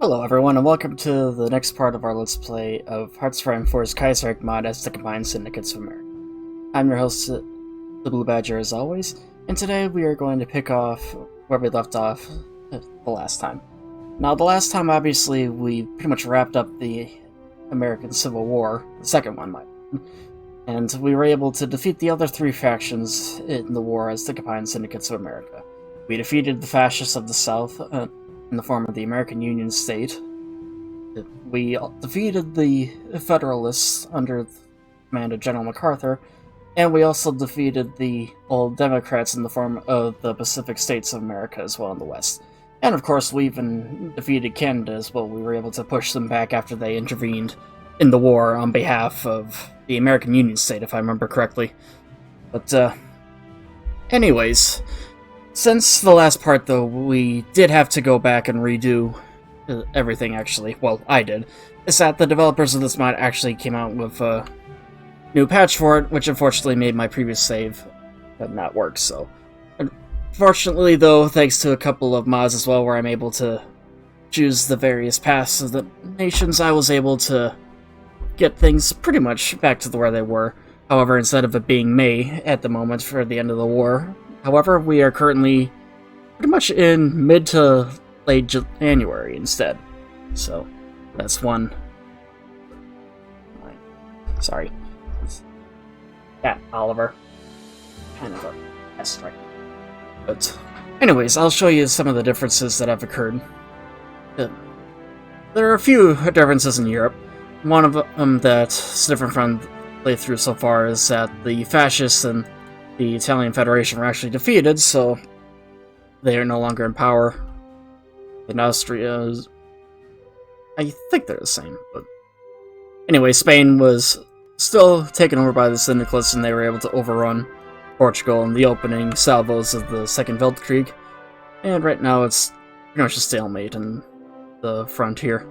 Hello everyone, and welcome to the next part of our Let's Play of Hearts of Iron 4's Kaiserreich mod as the Combined Syndicates of America. I'm your host, TheBlueBadger as always, and today we are going to pick off where we left off the last time. Now, the last time, obviously, we pretty much wrapped up the American Civil War, the second one, and we were able to defeat the other three factions in the war as the Combined Syndicates of America. We defeated the fascists of the South, in the form of the American Union State. We defeated the Federalists under the command of General MacArthur, and we also defeated the old Democrats in the form of the Pacific States of America as well in the West. And of course, we even defeated Canada as well. We were able to push them back after they intervened in the war on behalf of the American Union State, if I remember correctly. But, anyways, since the last part, though, we did have to go back and redo everything, actually. Well, I did. Is that the developers of this mod actually came out with a new patch for it, which unfortunately made my previous save not work, so. Unfortunately, though, thanks to a couple of mods as well where I'm able to choose the various paths of the nations, I was able to get things pretty much back to where they were. However, instead of it being May at the moment for the end of the war, however, we are currently pretty much in mid to late January instead. So, that's one. Sorry. Yeah, Oliver. Kind of a mess right now. But, anyways, I'll show you some of the differences that have occurred. There are a few differences in Europe. One of them that's different from the playthrough so far is that the fascists and the Italian Federation were actually defeated, so they are no longer in power. In Austria, I think they're the same, but anyway, Spain was still taken over by the Syndicalists, and they were able to overrun Portugal in the opening salvos of the Second Weltkrieg, and right now it's pretty much a stalemate in the frontier.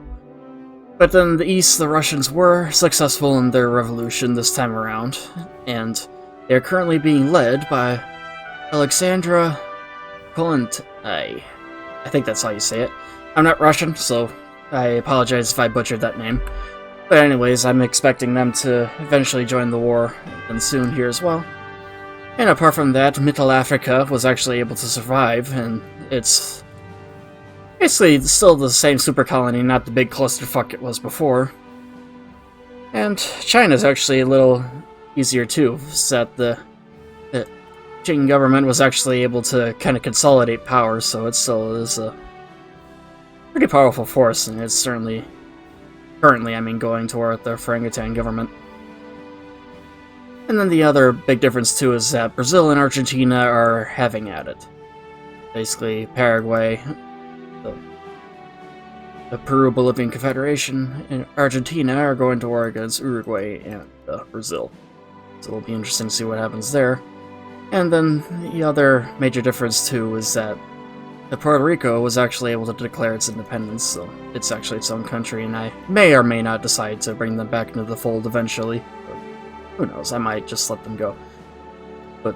But then in the east, the Russians were successful in their revolution this time around, and they're currently being led by Alexandra Kollontai. I think that's how you say it. I'm not Russian, so I apologize if I butchered that name. But anyways, I'm expecting them to eventually join the war, and soon here as well. And apart from that, Middle Africa was actually able to survive, and it's basically still the same super colony, not the big clusterfuck it was before. And China's actually a little easier too, so that the Qing government was actually able to kind of consolidate power, so it still is a pretty powerful force, and it's certainly, currently, going toward the orangutan government. And then the other big difference too is that Brazil and Argentina are having at it. Basically, Paraguay, the Peru-Bolivian Confederation, and Argentina are going to war against Uruguay and Brazil. So it'll be interesting to see what happens there. And then the other major difference too is that Puerto Rico was actually able to declare its independence, so it's actually its own country, and I may or may not decide to bring them back into the fold eventually. But who knows, I might just let them go. But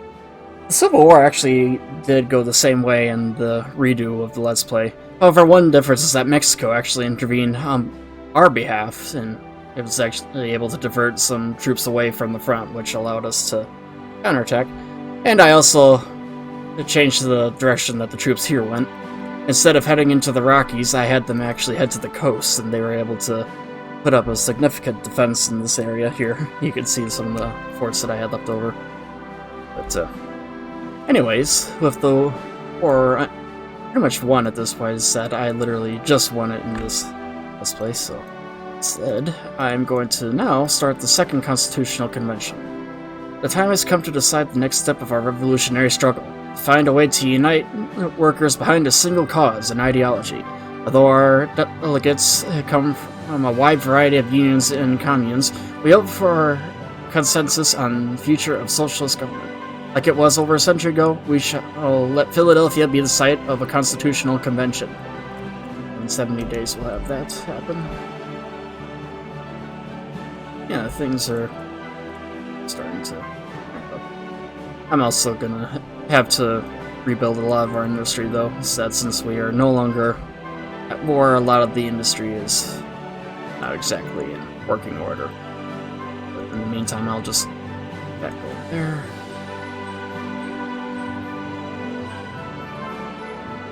the Civil War actually did go the same way in the redo of the Let's Play. However, one difference is that Mexico actually intervened on our behalf, and it was actually able to divert some troops away from the front, which allowed us to counterattack. And I also changed the direction that the troops here went. Instead of heading into the Rockies, I had them actually head to the coast, and they were able to put up a significant defense in this area here. You can see some of the forts that I had left over. But, anyways, with the war pretty much won at this point, is that I literally just won it in this place, so instead, I'm going to now start the Second Constitutional Convention. The time has come to decide the next step of our revolutionary struggle, to find a way to unite workers behind a single cause and ideology. Although our delegates come from a wide variety of unions and communes, we hope for consensus on the future of socialist government. Like it was over a century ago, we shall let Philadelphia be the site of a constitutional convention. In 70 days we'll have that happen. Yeah, things are starting to ramp up. I'm also gonna have to rebuild a lot of our industry, though, since we are no longer at war, a lot of the industry is not exactly in working order. But in the meantime, I'll just back over there.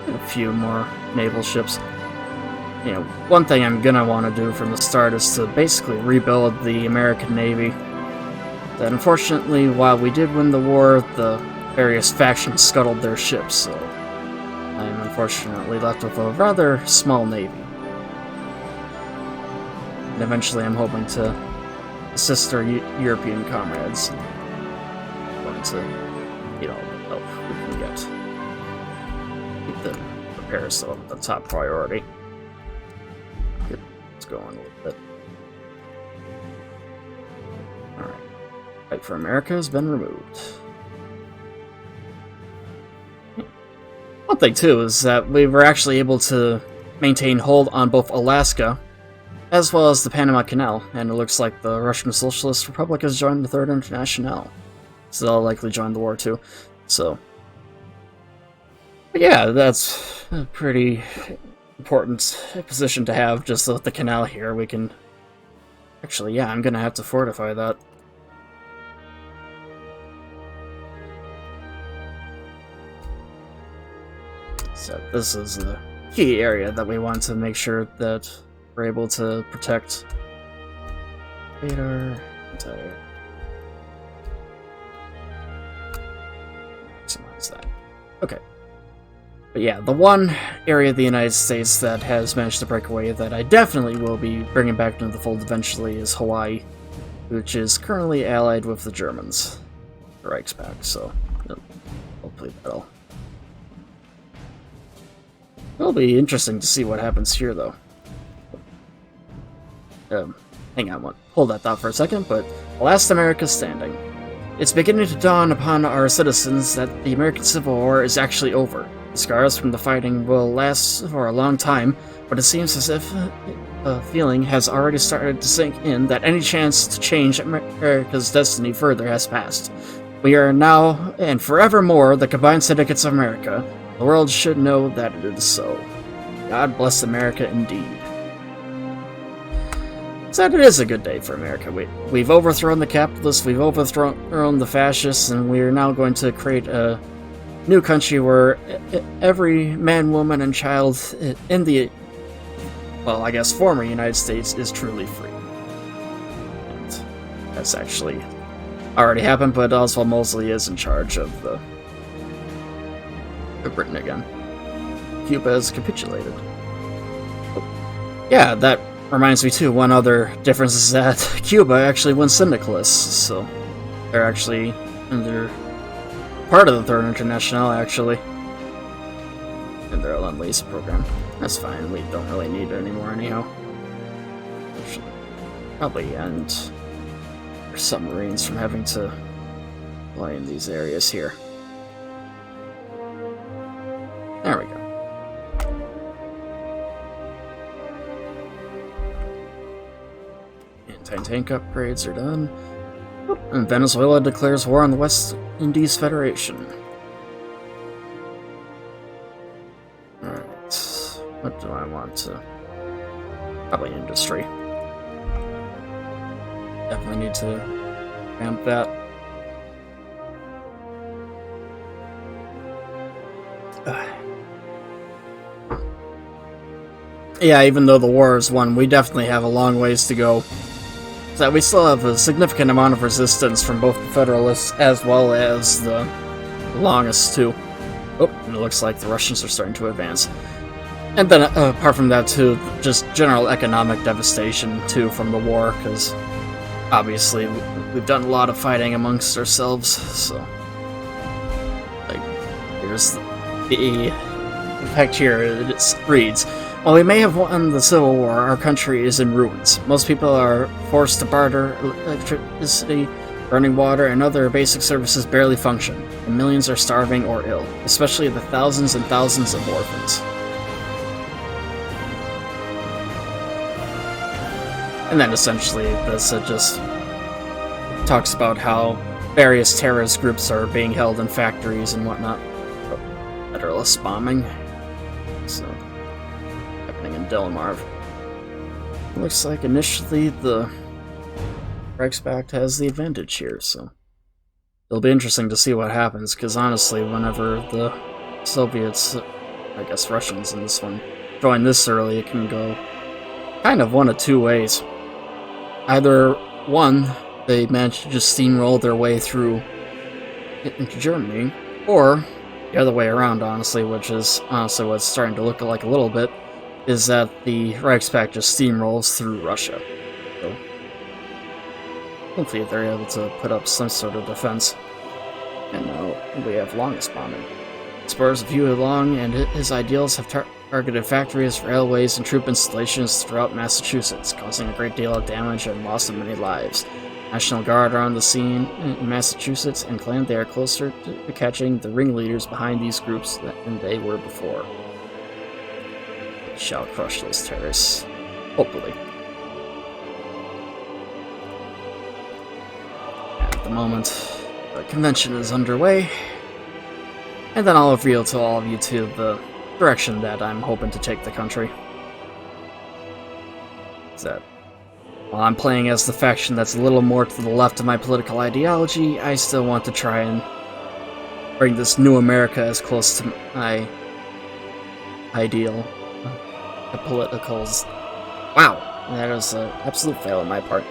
And a few more naval ships. You know, one thing I'm gonna want to do from the start is to basically rebuild the American Navy. That unfortunately, while we did win the war, the various factions scuttled their ships, so I'm unfortunately left with a rather small navy. And eventually I'm hoping to assist our European comrades. I'm going to get all the help we can get. Keep the repairs still the top priority. Get what's going a little bit. Alright. Fight for America has been removed. One thing, too, is that we were actually able to maintain hold on both Alaska as well as the Panama Canal, and it looks like the Russian Socialist Republic has joined the Third International. So they'll likely join the war, too. So, but yeah, that's a pretty important position to have, just with the canal here. We can... Actually, yeah, I'm gonna have to fortify that. So this is a key area that we want to make sure that we're able to protect. Radar, maximize that. Okay. But yeah, the one area of the United States that has managed to break away that I definitely will be bringing back into the fold eventually is Hawaii, which is currently allied with the Germans, the Reichspact, so hopefully that'll... It'll be interesting to see what happens here, though. Hang on, hold that thought for a second, but last America standing. It's beginning to dawn upon our citizens that the American Civil War is actually over. The scars from the fighting will last for a long time, but it seems as if a feeling has already started to sink in that any chance to change America's destiny further has passed. We are now, and forevermore, the combined syndicates of America. The world should know that it is so. God bless America indeed. So it is a good day for America. We've overthrown the capitalists, we've overthrown the fascists, and we are now going to create a new country where every man, woman, and child in the, well, I guess former United States is truly free. And that's actually already happened, but Oswald Mosley is in charge of Britain again. Cuba has capitulated. Yeah, that reminds me too, one other difference is that Cuba actually went syndicalist, so they're actually under part of the Third International, actually, in their Lend-Lease program. That's fine, we don't really need it anymore anyhow. We should probably end our submarines from having to play in these areas here. There we go. Anti-tank upgrades are done. And Venezuela declares war on the West Indies Federation. Alright. What do I want to... Probably industry. Definitely need to ramp that. Yeah, even though the war is won, we definitely have a long ways to go. So we still have a significant amount of resistance from both the Federalists as well as the Longists, too. Oh, and it looks like the Russians are starting to advance. And then, apart from that, too, just general economic devastation, too, from the war, because obviously we've done a lot of fighting amongst ourselves, so... Like, here's the fact here, it reads... While we may have won the Civil War, our country is in ruins. Most people are forced to barter electricity, running water, and other basic services barely function, and millions are starving or ill, especially the thousands and thousands of orphans. And then essentially this just talks about how various terrorist groups are being held in factories and whatnot. Federalist bombing. So... Delmarv. Looks like initially the Reichspakt has the advantage here, so it'll be interesting to see what happens, because honestly, whenever the Soviets, I guess Russians in this one, join this early, it can go kind of one of two ways. Either, one, they manage to just steamroll their way through into Germany, or the other way around, honestly, which is honestly what's starting to look like a little bit, is that the Reichspakt just steamrolls through Russia. So, hopefully they're able to put up some sort of defense. And now we have Longest bombing. Explorers view Long and his ideals have targeted factories, railways, and troop installations throughout Massachusetts, causing a great deal of damage and loss of many lives. National Guard are on the scene in Massachusetts and claim they are closer to catching the ringleaders behind these groups than they were before. We shall crush those terrorists. Hopefully. At the moment, the convention is underway, and then I'll reveal to all of you to the direction that I'm hoping to take the country. Is that while I'm playing as the faction that's a little more to the left of my political ideology, I still want to try and bring this new America as close to my ideal. The politicals. Wow, that was an absolute fail on my part.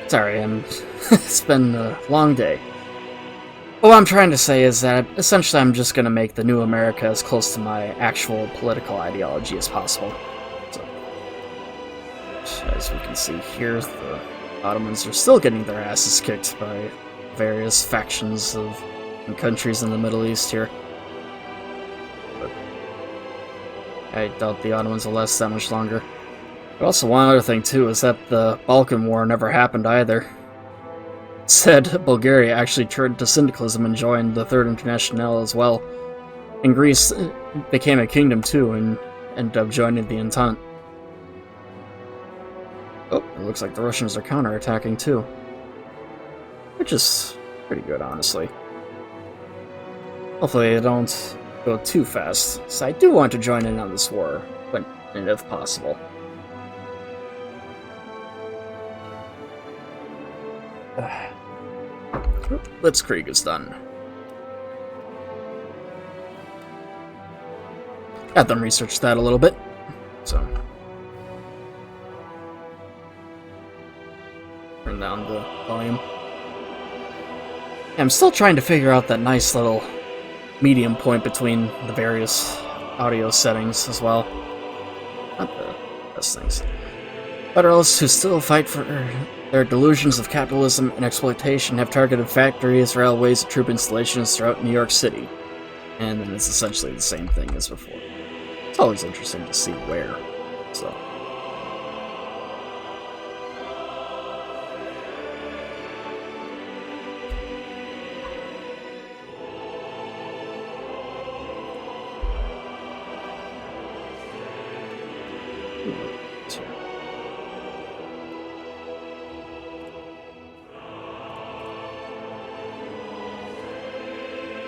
Sorry, it's been a long day. What I'm trying to say is that essentially I'm just going to make the new America as close to my actual political ideology as possible. So, as we can see here, the Ottomans are still getting their asses kicked by various factions of countries in the Middle East here. But I doubt the Ottomans will last that much longer. But also one other thing too is that the Balkan War never happened either. Said Bulgaria actually turned to syndicalism and joined the Third Internationale as well. And Greece became a kingdom too and ended up joining the Entente. Oh, it looks like the Russians are counterattacking too. Which is pretty good, honestly. Hopefully they don't go too fast, so I do want to join in on this war, when and if possible. Blitzkrieg is done. Had them research that a little bit, so turn down the volume. I'm still trying to figure out that nice little medium point between the various audio settings as well. Not the best things. Federalists who still fight for their delusions of capitalism and exploitation have targeted factories, railways, and troop installations throughout New York City. And then it's essentially the same thing as before. It's always interesting to see where, so.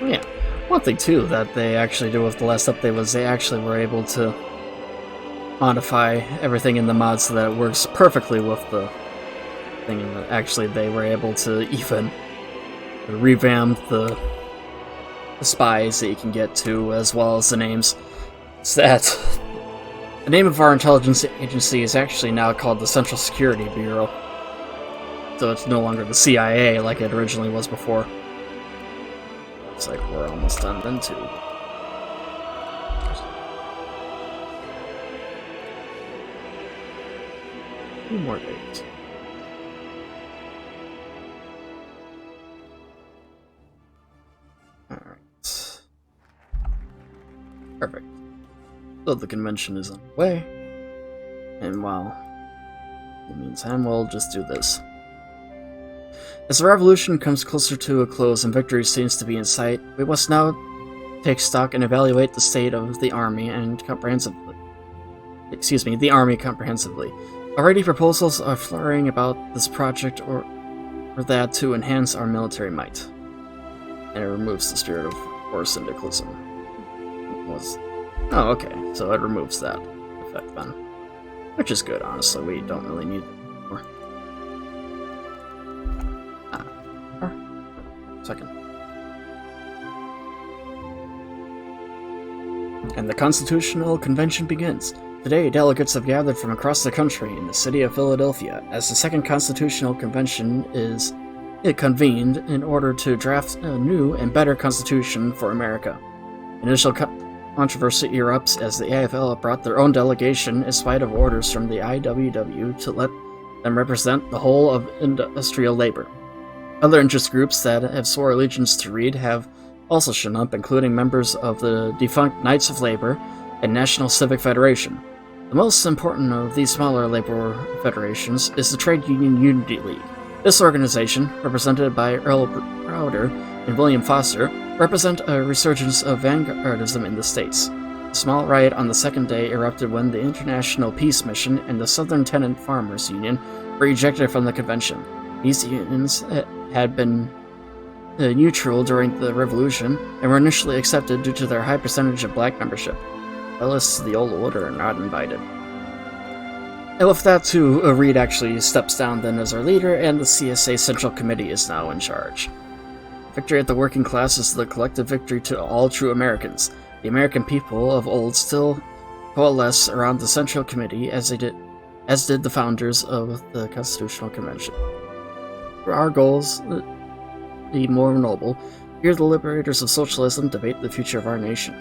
Yeah, one thing too that they actually did with the last update was they actually were able to modify everything in the mod so that it works perfectly with the thing, and actually they were able to even revamp the spies that you can get to, as well as the names. So that the name of our intelligence agency is actually now called the Central Security Bureau, so it's no longer the CIA like it originally was before. Looks like we're almost done then too. 2 more days. Alright. Perfect. So the convention is underway. And while in the meantime, we'll just do this. As the revolution comes closer to a close and victory seems to be in sight, we must now take stock and evaluate the state of the army and comprehensively. The army comprehensively. Already proposals are flurrying about this project or that to enhance our military might. And it removes the spirit of war syndicalism. Oh, okay, so it removes that effect then. which is good, honestly. We don't really need them anymore. Second. And the Constitutional Convention begins. Today, delegates have gathered from across the country in the city of Philadelphia as the Second Constitutional Convention is convened in order to draft a new and better constitution for America. Initial controversy erupts as the AFL brought their own delegation in spite of orders from the IWW to let them represent the whole of industrial labor. Other interest groups that have swore allegiance to Reed have also shown up, including members of the defunct Knights of Labor and National Civic Federation. The most important of these smaller labor federations is the Trade Union Unity League. This organization, represented by Earl Browder and William Foster, represent a resurgence of vanguardism in the States. A small riot on the second day erupted when the International Peace Mission and the Southern Tenant Farmers Union were ejected from the convention. These unions had been neutral during the Revolution and were initially accepted due to their high percentage of black membership. Loyalists to the old order are not invited. And with that too, Reed actually steps down then as our leader, and the CSA Central Committee is now in charge. Victory at the working class is the collective victory to all true Americans. The American people of old still coalesce around the Central Committee as did the founders of the Constitutional Convention. For our goals, the more noble, here the liberators of socialism debate the future of our nation.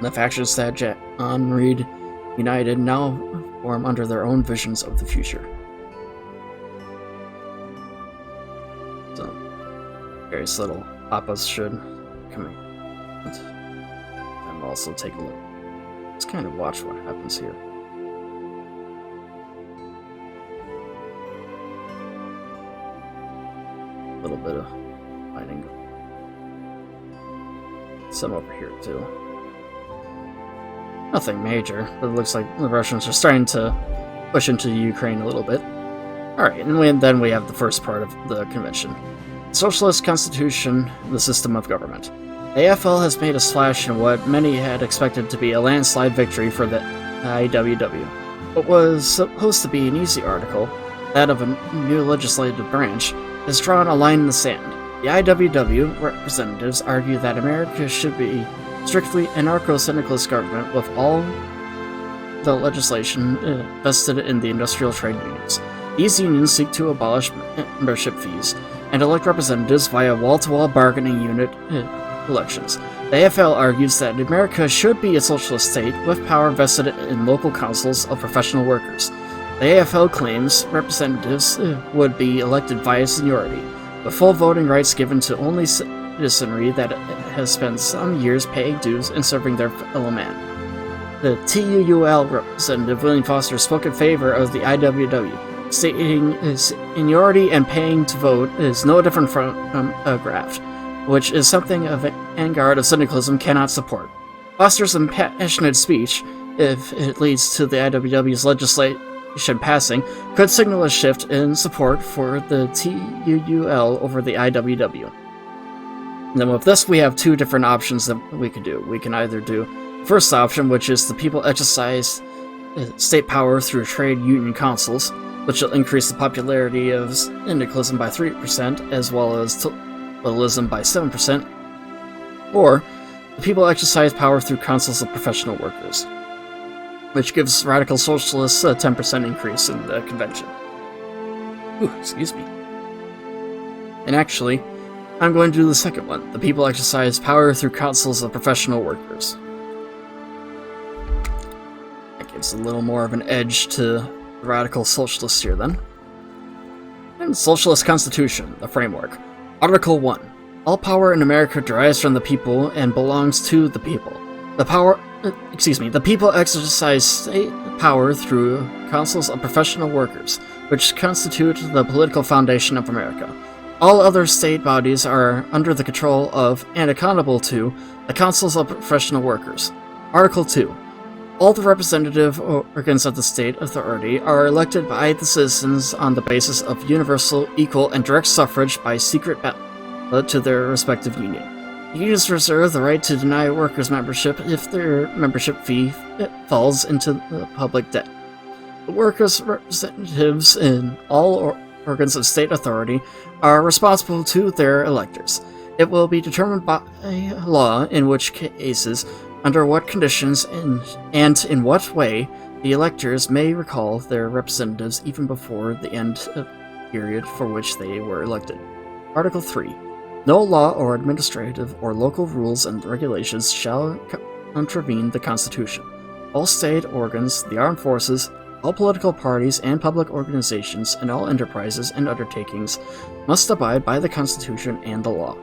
The factions that John Reed united now form under their own visions of the future. So, various little papas should come in. And also take a look. Let's kind of watch what happens here. A little bit of fighting. Some over here too. Nothing major, but it looks like the Russians are starting to push into Ukraine a little bit. Alright, and then we have the first part of the convention. Socialist Constitution, the system of government. The AFL has made a splash in what many had expected to be a landslide victory for the IWW. What was supposed to be an easy article, that of a new legislative branch, has drawn a line in the sand. The IWW representatives argue that America should be strictly anarcho-syndicalist government with all the legislation vested in the industrial trade unions. These unions seek to abolish membership fees and elect representatives via wall-to-wall bargaining unit elections. The AFL argues that America should be a socialist state with power vested in local councils of professional workers. The AFL claims representatives would be elected via seniority, with full voting rights given to only citizenry that has spent some years paying dues and serving their fellow man. The TUUL representative William Foster spoke in favor of the IWW, stating seniority and paying to vote is no different from a graft, which is something a vanguard of syndicalism cannot support. Foster's impassioned speech, if it leads to the IWW's legislation passing, could signal a shift in support for the TUUL over the IWW. And then with this, we have two different options that we can do. We can either do the first option, which is the people exercise state power through trade union councils, which will increase the popularity of syndicalism by 3%, as well as totelism by 7%, or the people exercise power through councils of professional workers, which gives radical socialists a 10% increase in the convention. Ooh, excuse me. And actually, I'm going to do the second one. The people exercise power through councils of professional workers. That gives a little more of an edge to the radical socialists here then. And Socialist Constitution, the framework. Article 1. All power in America derives from the people and belongs to the people. The people exercise state power through councils of professional workers, which constitute the political foundation of America. All other state bodies are under the control of and accountable to the councils of professional workers. Article 2. All the representative organs of the state authority are elected by the citizens on the basis of universal, equal, and direct suffrage by secret ballot to their respective union. Unions reserve the right to deny workers membership if their membership fee falls into the public debt. The workers' representatives in all organs of state authority are responsible to their electors. It will be determined by law in which cases, under what conditions, and in what way the electors may recall their representatives even before the end of the period for which they were elected. Article 3. No law or administrative or local rules and regulations shall contravene the Constitution. All state organs, the armed forces, all political parties and public organizations, and all enterprises and undertakings must abide by the Constitution and the law.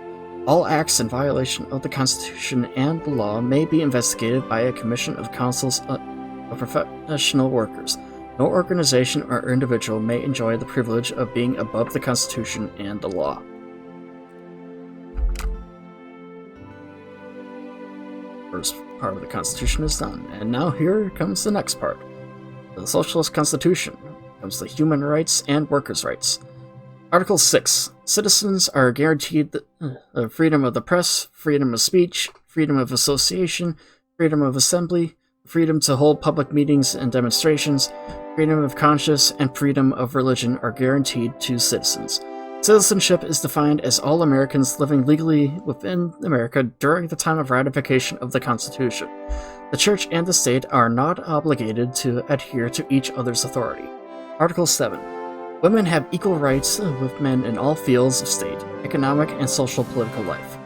All acts in violation of the Constitution and the law may be investigated by a commission of councils of professional workers. No organization or individual may enjoy the privilege of being above the Constitution and the law. First part of the Constitution is done, and now here comes the next part. The Socialist Constitution comes the human rights and workers' rights. Article 6. Citizens are guaranteed the freedom of the press, freedom of speech, freedom of association, freedom of assembly, freedom to hold public meetings and demonstrations, freedom of conscience, and freedom of religion are guaranteed to citizens. Citizenship is defined as all Americans living legally within America during the time of ratification of the Constitution. The Church and the state are not obligated to adhere to each other's authority. Article 7. Women have equal rights with men in all fields of state, economic, and social political life.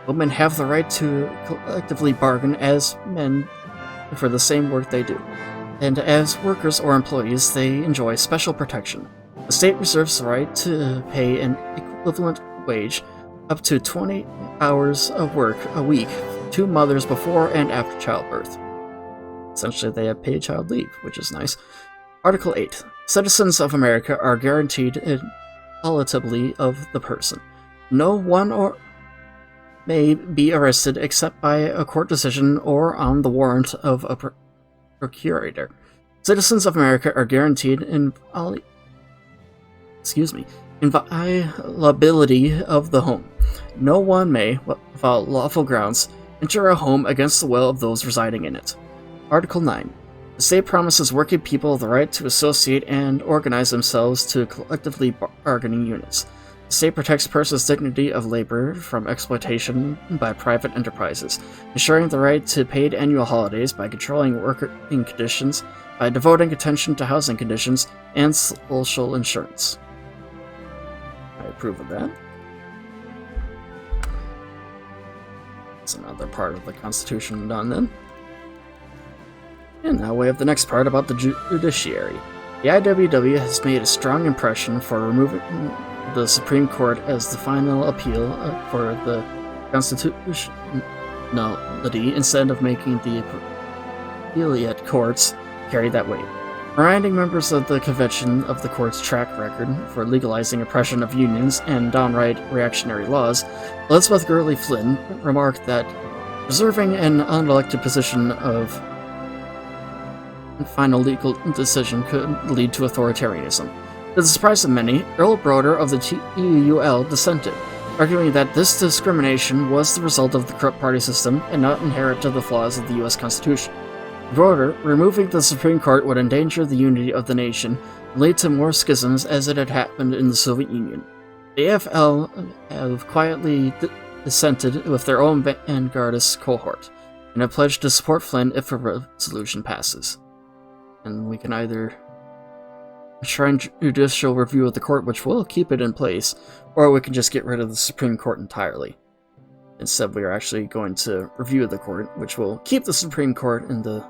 Women have the right to collectively bargain as men for the same work they do, and as workers or employees they enjoy special protection. The state reserves the right to pay an equivalent wage up to 20 hours of work a week to mothers before and after childbirth. Essentially, they have paid child leave, which is nice. Article 8. Citizens of America are guaranteed inviolability of the person. No one or may be arrested except by a court decision or on the warrant of a procurator. Citizens of America are guaranteed inviolability of the home. No one may, without lawful grounds, enter a home against the will of those residing in it. Article 9. The state promises working people the right to associate and organize themselves to collectively bargaining units. The state protects persons' dignity of labor from exploitation by private enterprises, ensuring the right to paid annual holidays by controlling working conditions, by devoting attention to housing conditions, and social insurance. I approve of that. That's another part of the Constitution done then. And now we have the next part about the judiciary. The IWW has made a strong impression for removing the Supreme Court as the final appeal for the constitutionality instead of making the appellate courts carry that weight. Reminding members of the convention of the court's track record for legalizing oppression of unions and downright reactionary laws, Elizabeth Gurley Flynn remarked that preserving an unelected position of final legal decision could lead to authoritarianism. To the surprise of many, Earl Broder of the TUL dissented, arguing that this discrimination was the result of the corrupt party system and not inherent to the flaws of the U.S. Constitution. Broder, removing the Supreme Court would endanger the unity of the nation and lead to more schisms as it had happened in the Soviet Union. The AFL have quietly dissented with their own vanguardist cohort, and have pledged to support Flynn if a resolution passes. And we can either enshrine judicial review of the court, which will keep it in place, or we can just get rid of the Supreme Court entirely. Instead, we are actually going to review the court, which will keep the Supreme Court in the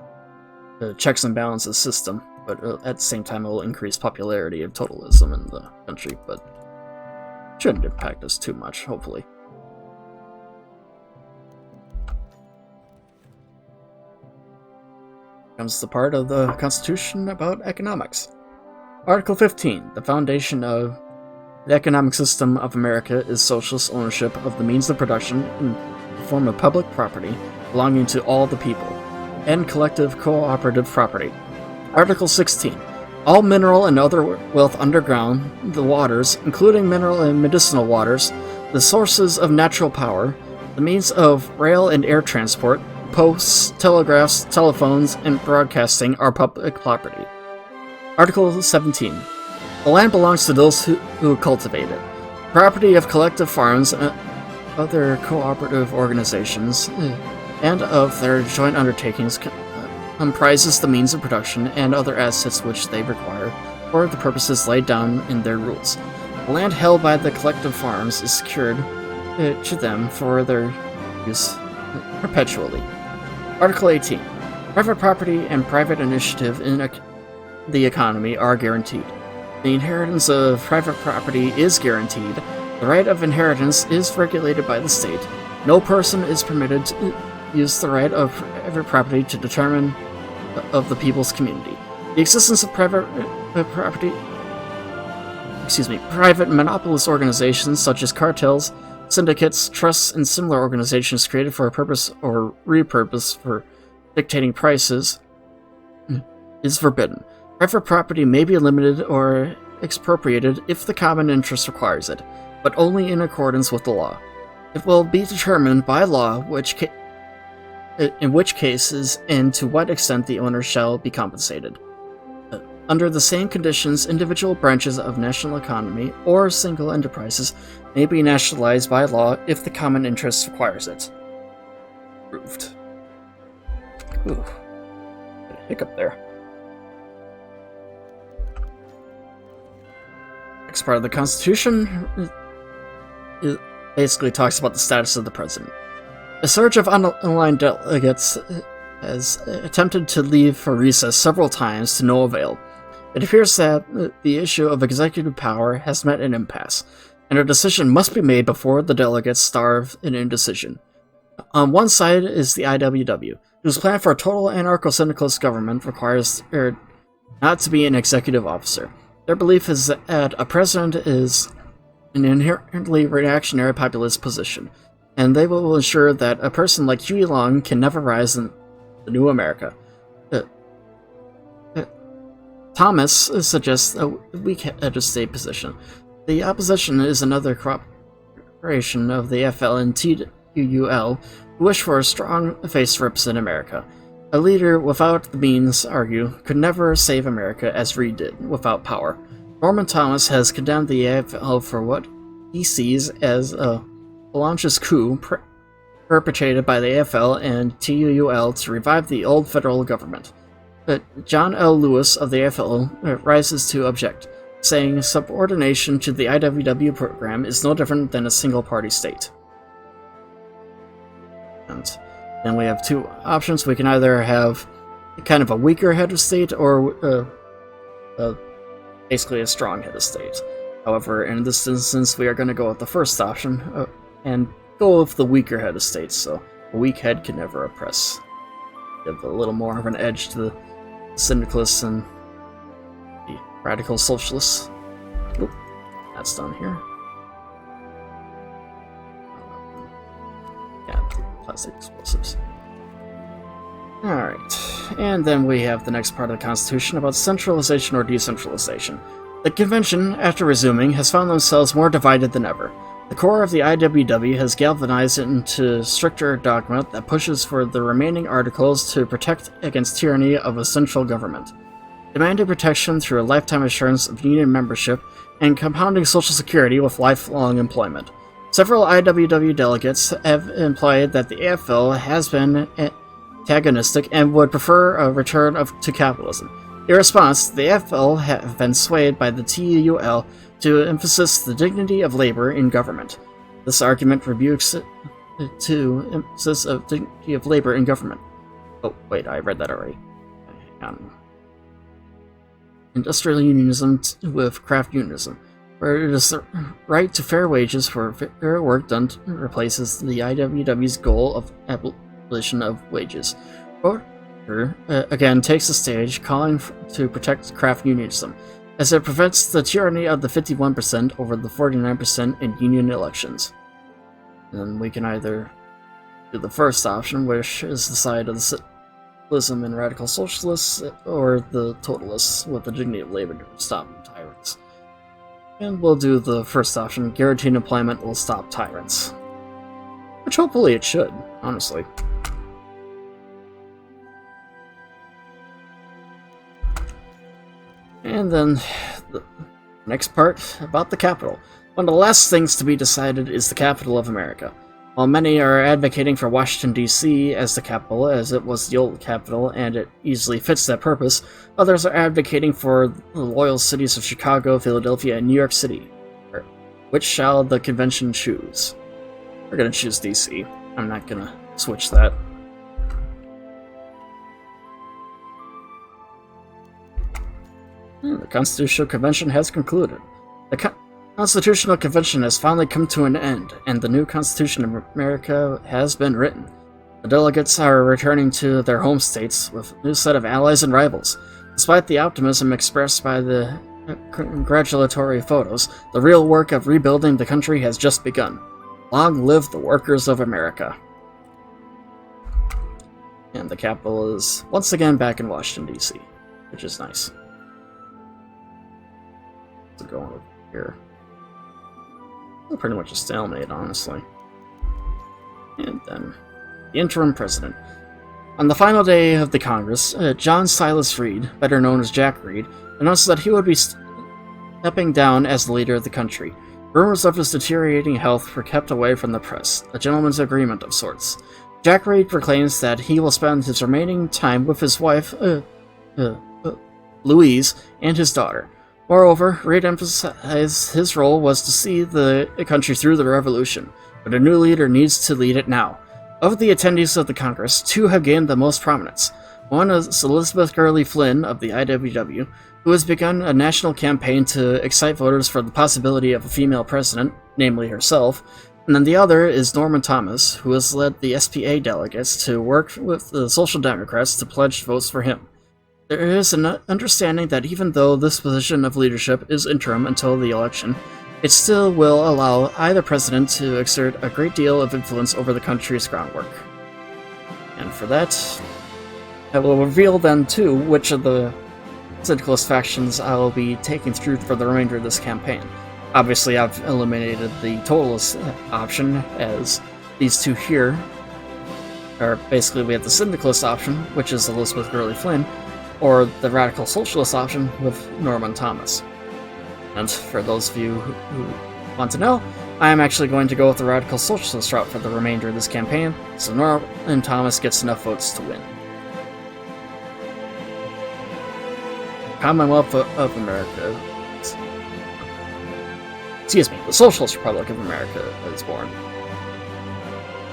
checks and balances system, but at the same time it will increase popularity of totalism in the country, but shouldn't impact us too much, hopefully. Comes the part of the Constitution about economics. Article 15. The foundation of the economic system of America is socialist ownership of the means of production in the form of public property belonging to all the people, and collective cooperative property. Article 16. All mineral and other wealth underground, the waters, including mineral and medicinal waters, the sources of natural power, the means of rail and air transport, posts, telegraphs, telephones, and broadcasting are public property. Article 17. The land belongs to those who cultivate it. Property of collective farms and other cooperative organizations and of their joint undertakings comprises the means of production and other assets which they require for the purposes laid down in their rules. The land held by the collective farms is secured to them for their use perpetually. Article 18. Private property and private initiative in the economy are guaranteed. The inheritance of private property is guaranteed. The right of inheritance is regulated by the state. No person is permitted to use the right of private property to determine of the people's community. The existence of private monopolist organizations such as cartels, syndicates, trusts, and similar organizations created for a purpose or repurposed for dictating prices is forbidden. Private property may be limited or expropriated if the common interest requires it, but only in accordance with the law. It will be determined by law in which cases and to what extent the owner shall be compensated. Under the same conditions, individual branches of national economy or single enterprises may be nationalized by law if the common interest requires it. Approved. Ooh, got a hiccup there. Next part of the Constitution basically talks about the status of the president. A surge of unaligned delegates has attempted to leave for recess several times to no avail. It appears that the issue of executive power has met an impasse, and a decision must be made before the delegates starve in indecision. On one side is the IWW, whose plan for a total anarcho-syndicalist government requires there not to be an executive officer. Their belief is that a president is an inherently reactionary populist position, and they will ensure that a person like Huey Long can never rise in the new America. Thomas suggests a weak head of state position. The opposition is another cooperation of the FL and TUUL, who wish for a strong face to represent America. A leader without the means, argue, could never save America as Reed did, without power. Norman Thomas has condemned the AFL for what he sees as a fallacious coup perpetrated by the AFL and TUUL to revive the old federal government. But John L. Lewis of the AFL rises to object, saying subordination to the IWW program is no different than a single-party state. And then we have two options. We can either have kind of a weaker head of state or basically a strong head of state. However, in this instance, we are going to go with the first option and go with the weaker head of state, so a weak head can never oppress. Give a little more of an edge to the syndicalists and the radical socialists. Oop, that's done here. Yeah, plastic explosives. Alright, and then we have the next part of the Constitution about centralization or decentralization. The Convention, after resuming, has found themselves more divided than ever. The core of the IWW has galvanized into stricter dogma that pushes for the remaining articles to protect against tyranny of a central government, demanding protection through a lifetime assurance of union membership and compounding Social Security with lifelong employment. Several IWW delegates have implied that the AFL has been antagonistic and would prefer a return to capitalism. In response, the AFL have been swayed by the TUUL to emphasize the dignity of labor in government. This argument rebukes to emphasis of dignity of labor in government. Oh, wait, I read that already. Industrial unionism with craft unionism, where it is the right to fair wages for fair work done replaces the IWW's goal of abolition of wages. Porter, again, takes the stage, calling to protect craft unionism, as it prevents the tyranny of the 51% over the 49% in union elections. And we can either do the first option, which is the side of the socialism and radical socialists, or the totalists with the dignity of labor to stop tyrants. And we'll do the first option, guaranteed employment will stop tyrants. Which hopefully it should, honestly. And then the next part about the capital. One of the last things to be decided is the capital of America. While many are advocating for Washington, D.C. as the capital, as it was the old capital and it easily fits that purpose, others are advocating for the loyal cities of Chicago, Philadelphia, and New York City. Which shall the convention choose? We're going to choose D.C. I'm not going to switch that. The Constitutional Convention has concluded. The Constitutional Convention has finally come to an end, and the new Constitution of America has been written. The delegates are returning to their home states with a new set of allies and rivals. Despite the optimism expressed by the congratulatory photos, the real work of rebuilding the country has just begun. Long live the workers of America. And the capital is once again back in Washington, D.C., which is nice. So going over here. Pretty much a stalemate, honestly. And then the interim president. On the final day of the Congress, John Silas Reed, better known as Jack Reed, announced that he would be stepping down as the leader of the country. Rumors of his deteriorating health were kept away from the press, a gentleman's agreement of sorts. Jack Reed proclaims that he will spend his remaining time with his wife, Louise, and his daughter. Moreover, Reed emphasized his role was to see the country through the revolution, but a new leader needs to lead it now. Of the attendees of the Congress, two have gained the most prominence. One is Elizabeth Gurley Flynn of the IWW, who has begun a national campaign to excite voters for the possibility of a female president, namely herself, and then the other is Norman Thomas, who has led the SPA delegates to work with the Social Democrats to pledge votes for him. There is an understanding that even though this position of leadership is interim until the election, it still will allow either president to exert a great deal of influence over the country's groundwork. And for that, I will reveal then too which of the syndicalist factions I will be taking through for the remainder of this campaign. Obviously, I've eliminated the totalist option, as these two here are basically we have the syndicalist option, which is Elizabeth Gurley Flynn, or the radical socialist option with Norman Thomas. And for those of you who want to know, I am actually going to go with the radical socialist route for the remainder of this campaign, so Norman Thomas gets enough votes to win. Commonwealth of America. Excuse me, the Socialist Republic of America is born.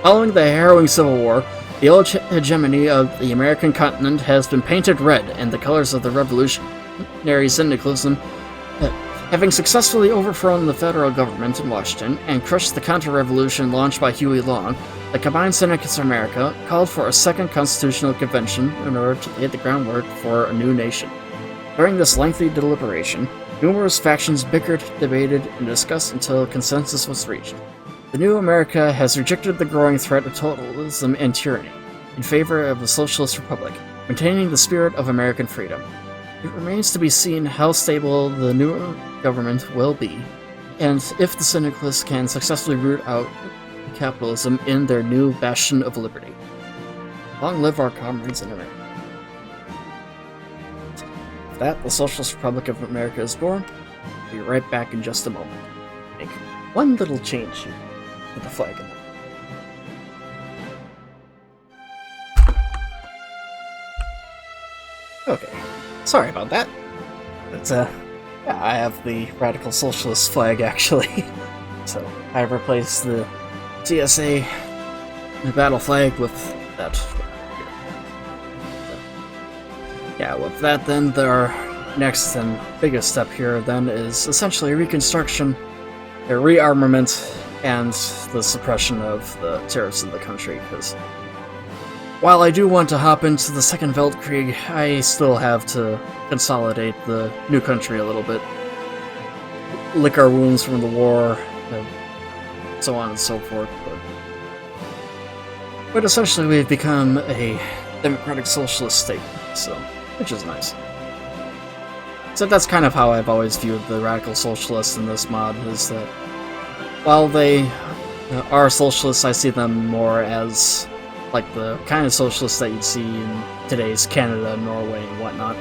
Following the harrowing Civil War, the old hegemony of the American continent has been painted red in the colors of the revolutionary syndicalism. Having successfully overthrown the federal government in Washington and crushed the counter-revolution launched by Huey Long, the combined syndicats of America called for a second constitutional convention in order to lay the groundwork for a new nation. During this lengthy deliberation, numerous factions bickered, debated, and discussed until consensus was reached. The new America has rejected the growing threat of totalism and tyranny in favor of a socialist republic, maintaining the spirit of American freedom. It remains to be seen how stable the new government will be, and if the syndicalists can successfully root out capitalism in their new bastion of liberty. Long live our comrades in America. With that, the Socialist Republic of America is born. I'll be right back in just a moment. Make one little change here with the flag in it. Okay, sorry about that. But, yeah, I have the Radical Socialist flag, actually. So, I replaced the CSA battle flag with that. Yeah, with that then, our next and biggest step here then is essentially Reconstruction, a rearmament, and the suppression of the terrorists in the country, because while I do want to hop into the Second Weltkrieg, I still have to consolidate the new country a little bit, lick our wounds from the war, and so on and so forth. But essentially we've become a democratic socialist state, so which is nice. So that's kind of how I've always viewed the radical socialists in this mod, is that while they are socialists, I see them more as like the kind of socialists that you'd see in today's Canada, Norway, and whatnot.